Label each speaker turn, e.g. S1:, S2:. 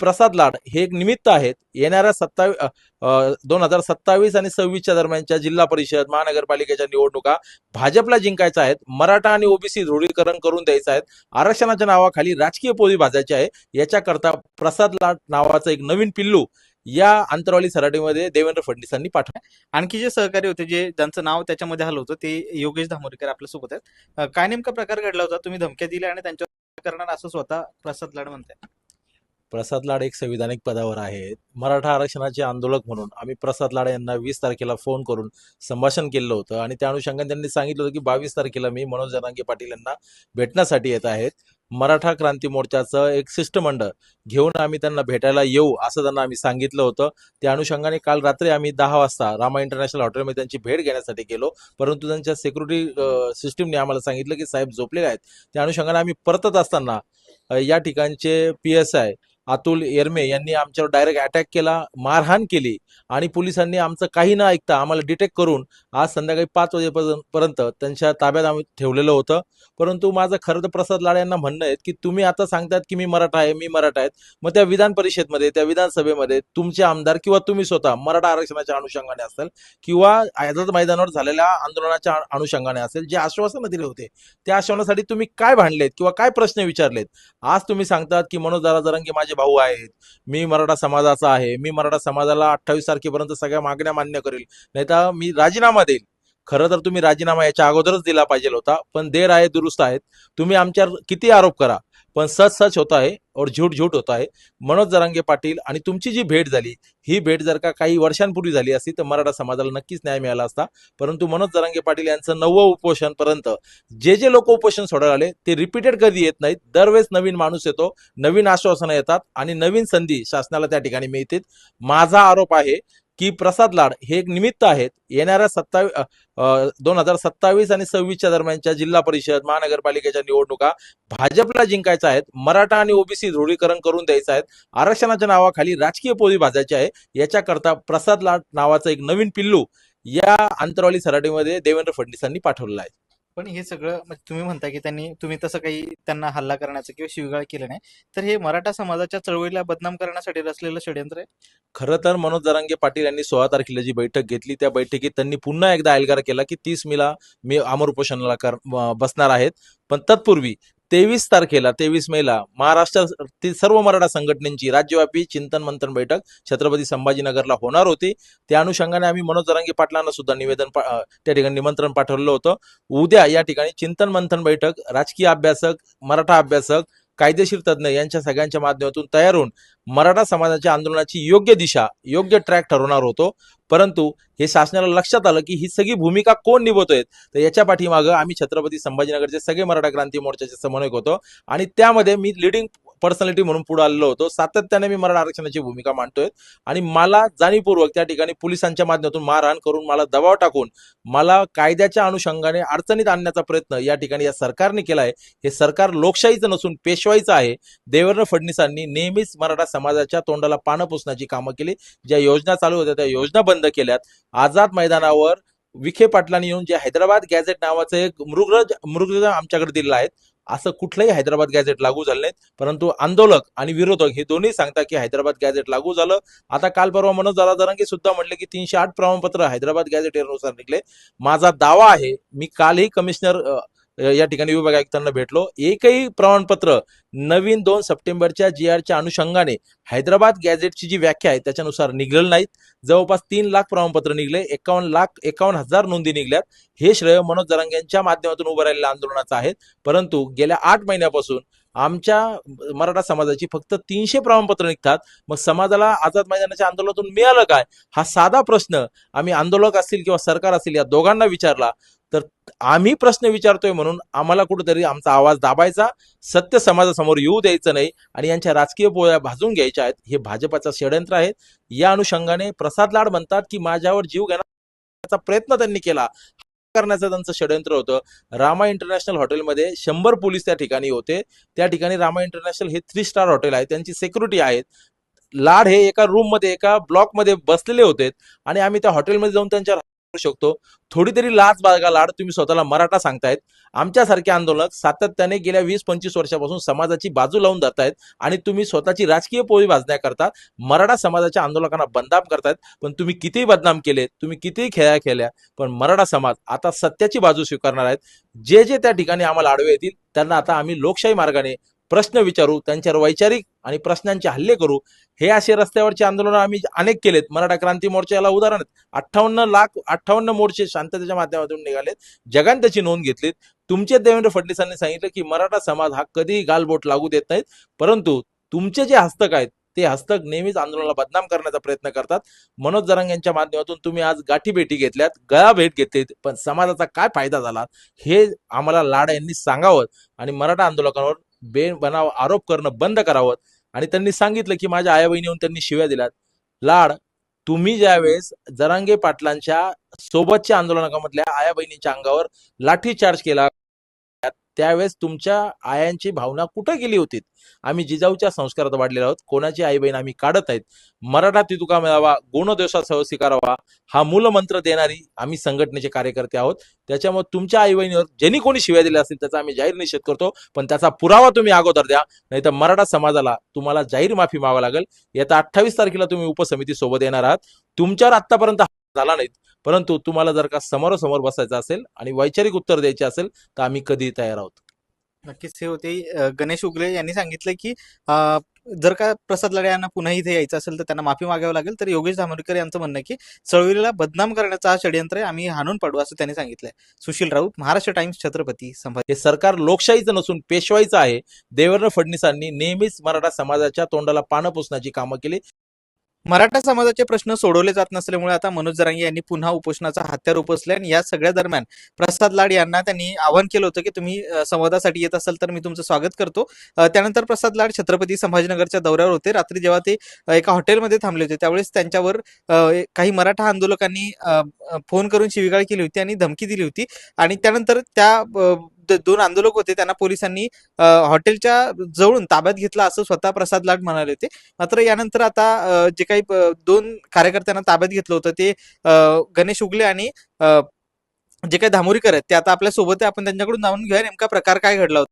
S1: प्रसाद लाड हे एक निमित्त आहेत. येणाऱ्या 2027 आणि 26च्या दरम्यानच्या जिल्हा परिषद महानगरपालिकेच्या निवडणुका भाजपला जिंकायच्या आहेत. मराठा आणि ओबीसी ध्रुवीकरण करून द्यायचं आहे. आरक्षणाच्या नावाखाली राजकीय पोळी भाजायची आहे. याच्याकरता प्रसाद लाड नावाचं एक नवीन पिल्लू या अंतरवाली सराटीमध्ये देवेंद्र फडणवीसांनी पाठवलं.
S2: आणखी जे सहकारी होते, ज्यांचं नाव त्याच्यामध्ये आलं होतं, ते योगेश धामोरकर आपल्या सोबत आहेत. काय नेमका प्रकार घडला होता? तुम्ही धमक्या दिल्या आणि त्यांच्यावर करणार असं स्वतः प्रसाद लाड म्हणताय.
S1: प्रसाद लाड एक संविधानिक पदावर आहेत. मराठा आरक्षणाचे आंदोलक म्हणून आम्ही प्रसाद लाड यांना 20 तारखेला फोन करून संभाषण केलं होतं आणि त्या अनुषंगाने त्यांनी सांगितलं होतं की 22 तारखेला मी मनोज जरांगे पाटील यांना भेटण्यासाठी येत आहेत. मराठा क्रांती मोर्चाचं एक शिष्टमंडळ घेऊन आम्ही त्यांना भेटायला येऊ असं त्यांना आम्ही सांगितलं होतं. त्या अनुषंगाने काल रात्री आम्ही 10 वाजता रामा इंटरनॅशनल हॉटेलमध्ये त्यांची भेट घेण्यासाठी गेलो, परंतु त्यांच्या सिक्युरिटी सिस्टीमने आम्हाला सांगितलं की साहेब झोपलेले आहेत. त्या अनुषंगाने आम्ही परतत असताना या ठिकाणचे PSI अतुल येरमे यांनी आमच्यावर डायरेक्ट अटॅक केला, मारहाण केली आणि पोलिसांनी आमचं काही न ऐकता आम्हाला डिटेक्ट करून आज संध्याकाळी 5 वाजेपर्यंत त्यांच्या ताब्यात आम्ही ठेवलेलं होतं. परंतु माझं खरं तर प्रसाद लाड यांना म्हणणं आहे की तुम्ही आता सांगतात की मी मराठा आहे, मी मराठा आहे. मग त्या विधान परिषदमध्ये, त्या विधानसभेमध्ये तुमचे आमदार किंवा तुम्ही स्वतः मराठा आरक्षणाच्या अनुषंगाने असेल किंवा आझाद मैदानावर झालेल्या आंदोलनाच्या अनुषंगाने असेल, जे आश्वासनं दिले होते त्या आश्वासनासाठी तुम्ही काय भांडलेत किंवा काय प्रश्न विचारलेत? आज तुम्ही सांगतात की मनोज दादा जरांगे माझे भाऊ आहेत, मी मराठा समाजाचा आहे, मी मराठा समाजाला 28 तारखेपर्यंत सगळ्या मागण्या मान्य करेल, नाही तर मी राजीनामा देईल. खरं तर तुम्ही राजीनामा याच्या अगोदरच दिला पाहिजे होता, पण देर आहे दुरुस्त आहेत. तुम्ही आमच्यावर किती आरोप करा, पण सच सच होता है और झूठ झूठ होता है. मनोज जरांगे पाटील आणि तुमची जी भेट झाली, ही भेट जर का काही वर्षांपूर्वी झाली असती तर मराठा समाजाला नक्कीच न्याय मिळाला असता. परंतु मनोज जरांगे पाटील यांचं 9वं उपोषण पर्यंत जे लोक उपोषण सोडायला आले ते रिपीटेड कधी येत नाहीत. दरवेळेस नवीन माणूस येतो, नवीन आश्वासनं येतात आणि नवीन संधी शासनाला त्या ठिकाणी मिळते. माझा आरोप आहे की प्रसाद लाड हे एक निमित्त आहेत. येणाऱ्या 2027 आणि 26च्या दरम्यानच्या जिल्हा परिषद महानगरपालिकेच्या निवडणुका भाजपला जिंकायच्या आहेत. मराठा आणि ओबीसी ध्रुवीकरण करून द्यायचं आहे. आरक्षणाच्या नावाखाली राजकीय पोळी भाजायची आहे. याच्याकरता प्रसाद लाड नावाचं एक नवीन पिल्लू या अंतरवाली सराटीमध्ये देवेंद्र फडणवीसांनी पाठवलेलं आहे.
S2: पण हे सगळं म्हणजे तुम्ही म्हणता की तुम्ही तसं काही त्यांना हल्ला करण्याचं किंवा शिवीगाळ केलं नाही, तर हे मराठा समाजाच्या चळवळीला बदनाम करण्यासाठी रचलेलं षडयंत्र आहे.
S1: खरं तर मनोज जरांगे पाटील यांनी 16 तारखेला जी बैठक घेतली, त्या बैठकीत त्यांनी पुन्हा एकदा एल्गार केला की 30 मेला मी आमर उपोषणाला बसणार आहेत. पण तत्पूर्वी 23 मेला महाराष्ट्रातील सर्व मराठा संघटनेची राज्यव्यापी चिंतन मंथन बैठक छत्रपती संभाजीनगरला होणार होती. त्या अनुषंगाने आम्ही मनोज जरांगे पाटलांना सुद्धा त्या ठिकाणी निमंत्रण पाठवलं होतं. उद्या या ठिकाणी चिंतन मंथन बैठक राजकीय अभ्यासक, मराठा अभ्यासक, कायदेशीर तज्ज्ञ यांच्या सगळ्यांच्या माध्यमातून तयार होऊन मराठा समाजाच्या आंदोलनाची योग्य दिशा, योग्य ट्रॅक ठरवणार होतो. परंतु हे शासनाला लक्षात आलं की ही सगळी भूमिका कोण निभवतोय, तर याच्या पाठीमागं आम्ही छत्रपती संभाजीनगरचे सगळे मराठा क्रांती मोर्चाचे समन्वयक होतो आणि त्यामध्ये मी लिडिंग पर्सनॅलिटी म्हणून पुढे आलेलो होतो. सातत्याने मी मराठा आरक्षणाची भूमिका मांडतोय आणि मला जाणीवपूर्वक त्या ठिकाणी पोलिसांच्या माध्यमातून मारहाण करून, मला दबाव टाकून, मला कायद्याच्या अनुषंगाने अडचणीत आणण्याचा प्रयत्न या ठिकाणी या सरकारने केलाय. हे सरकार लोकशाहीचं नसून पेशवाईचं आहे. देवेंद्र फडणवीसांनी नेहमीच मराठा समाजाच्या तोंडाला पानं पुसण्याची कामं केली. ज्या योजना चालू होत्या त्या योजना बंद केल्यात. आझाद मैदानावर विखे पाटलांनी येऊन जे हैदराबाद गॅझेट नावाचं एक मृगज आमच्याकडे दिलेलं आहे, असं कुठलंही हैदराबाद गॅझेट लागू झालं नाहीत. परंतु आंदोलक आणि विरोधक हे दोन्ही सांगतात की हैदराबाद गॅझेट लागू झालं. आता काल परवा मनोज जरांगे सुद्धा म्हटले की 308 प्रमाणपत्र हैदराबाद गॅझेटनुसार निघले. माझा दावा आहे, मी कालही कमिशनर या ठिकाणी विभाग आयुक्तांना भेटलो, एकही प्रमाणपत्र नवीन 2 सप्टेंबरच्या GRच्या अनुषंगाने हैदराबाद गॅझेटची जी व्याख्या आहे त्याच्यानुसार निघलेलं नाहीत. जवळपास 3 लाख प्रमाणपत्र निघले, 51,51,000 नोंदी निघल्यात. हे श्रेय मनोज जरांगे यांच्या माध्यमातून उभं राहिलेल्या आंदोलनाचं आहे. परंतु गेल्या 8 महिन्यापासून आमच्या मराठा समाजाची फक्त 300 प्रमाणपत्र निघतात. मग समाजाला आझाद मैदानाच्या आंदोलनातून मिळालं काय, हा साधा प्रश्न आम्ही आंदोलक असतील किंवा सरकार असतील या दोघांना विचारला, तर आम्ही प्रश्न विचारतोय म्हणून आम्हाला कुठेतरी आमचा आवाज दाबायचा, सत्य समाजासमोर येऊ द्यायचं नाही आणि यांच्या राजकीय पोळ्या भाजून घ्यायच्या आहेत. हे भाजपाचं षडयंत्र आहे. या अनुषंगाने प्रसाद लाड म्हणतात की माझ्यावर जीव घेण्याचा प्रयत्न त्यांनी केला, करण्याचं त्यांचं षडयंत्र होतं. रामा इंटरनॅशनल हॉटेलमध्ये 100 पोलीस त्या ठिकाणी होते. त्या ठिकाणी रामा इंटरनॅशनल हे 3 स्टार हॉटेल आहे, त्यांची सिक्युरिटी आहेत. लाड हे एका रूम मध्ये, एका ब्लॉक मध्ये बसलेले होते आणि आम्ही त्या हॉटेलमध्ये जाऊन त्यांच्या शकतो. थोडी तरी लाज बाळगा लाड, तुम्ही स्वतःला मराठा सांगतायत. आमच्यासारखे आंदोलक सातत्याने गेल्या 20-25 वर्षापासून समाजाची बाजू लावून धरतायत आणि तुम्ही स्वतःची राजकीय पोळी भाजण्याकरता मराठा समाजाच्या आंदोलकांना बदनाम करतायत. पण तुम्ही कितीही बदनाम केले, तुम्ही कितीही खेळ्या केल्या, पण मराठा समाज आता सत्याची बाजू स्वीकारणार आहेत. जे जे त्या ठिकाणी आम्हाला आडवे येतील त्यांना आता आम्ही लोकशाही मार्गाने प्रश्न विचारू, त्यांच्यावर वैचारिक आणि प्रश्नांचे हल्ले करू. हे असे रस्त्यावरचे आंदोलन आम्ही अनेक केलेत. मराठा क्रांती मोर्चाला उदाहरण आहेत. 58 मोर्चे शांततेच्या माध्यमातून निघालेत. जगाने त्याची नोंद घेतलीत. तुमचे देवेंद्र फडणवीसांनी सांगितलं की मराठा समाज हा कधीही गालबोट लागू देत नाहीत, परंतु तुमचे जे हस्तक आहेत ते हस्तक नेहमीच आंदोलनाला बदनाम करण्याचा प्रयत्न करतात. मनोज जरांगे यांच्या माध्यमातून तुम्ही आज गाठीभेटी घेतल्यात, गळा भेट घेतलीत, पण समाजाचा काय फायदा झाला हे आम्हाला लाड यांनी सांगावं आणि मराठा आंदोलकांवर बेबनाव आरोप करणं बंद करावं. आणि त्यांनी सांगितलं की माझ्या आया बहिणी येऊन त्यांनी शिव्या दिल्यात. लाड, तुम्ही ज्यावेळेस जरांगे पाटलांच्या सोबतच्या आंदोलनामधल्या आया बहिणीच्या अंगावर लाठीचार्ज केला त्यावेळेस तुमच्या आयांची भावना कुठे गेली होती? आम्ही जिजाऊच्या संस्कारात वाढलेलो आहोत. कोणाची आई बहीण आम्ही काढत आहेत. मराठा तितुका मिळावा, गुणदोषासह स्वीकारावा हा मूलमंत्र देणारी आम्ही संघटनेचे कार्यकर्ते आहोत. त्याच्यामुळे तुमच्या आई बहिणीवर ज्यांनी कोणी शिव्या दिल्या असतील त्याचा आम्ही जाहीर निषेध करतो, पण त्याचा पुरावा तुम्ही अगोदर द्या, नाहीतर मराठा समाजाला तुम्हाला जाहीर माफी मागावी लागेल. येत्या 28 तारखेला तुम्ही उपसमिती सोबत येणार आहात. तुमच्यावर आतापर्यंत झाला नाही, परंतु तुम्हाला जर का समोरासमोर बसायचं असेल आणि वैचारिक उत्तर द्यायचे असेल तर आम्ही कधीही तयार आहोत.
S2: नक्कीच हे होते गणेश उगले यांनी सांगितलं की जर का प्रसाद लाड यांना पुन्हा इथे यायचं असेल तर त्यांना माफी मागावी लागेल. तर योगेश धामोरकर यांचं म्हणणं आहे की चळवळीला बदनाम करण्याचा हा षडयंत्र आहे, आम्ही हाणून पाडू असं त्यांनी सांगितलंय. सुशील राऊत, महाराष्ट्र टाइम्स, छत्रपती संभाजी.
S1: हे सरकार लोकशाहीचं नसून पेशवाईचं आहे. देवेंद्र फडणवीसांनी नेहमीच मराठा समाजाच्या तोंडाला पानं पुसण्याची कामं केली.
S2: मराठा समाजाचे प्रश्न सोडवले जात नसल्यामुळे आता मनोज जरांगे यांनी पुन्हा उपोषणाचा हत्यार उपसले आणि या सगळ्या दरम्यान प्रसाद लाड यांना त्यांनी आवाहन केलं होतं की तुम्ही संवादासाठी येत असाल तर मी तुमचं स्वागत करतो. त्यानंतर प्रसाद लाड छत्रपती संभाजीनगरच्या दौऱ्यावर होते. रात्री जेव्हा ते एका हॉटेलमध्ये थांबले होते त्यावेळेस त्यांच्यावर काही मराठा आंदोलकांनी फोन करून शिवीगाळ केली होती आणि धमकी दिली होती आणि त्यानंतर त्या दोन आंदोलक होते त्यांना पोलिसांनी हॉटेलच्या जवळून ताब्यात घेतला असं स्वतः प्रसाद लाड म्हणाले होते. मात्र यानंतर आता जे काही दोन कार्यकर्त्यांना ताब्यात घेतलं होतं ते गणेश उगले आणि जे काही धामोरीकर आहेत ते आता आपल्या सोबत आहे. आपण त्यांच्याकडून जाणून घेऊया नेमका प्रकार काय घडला होता.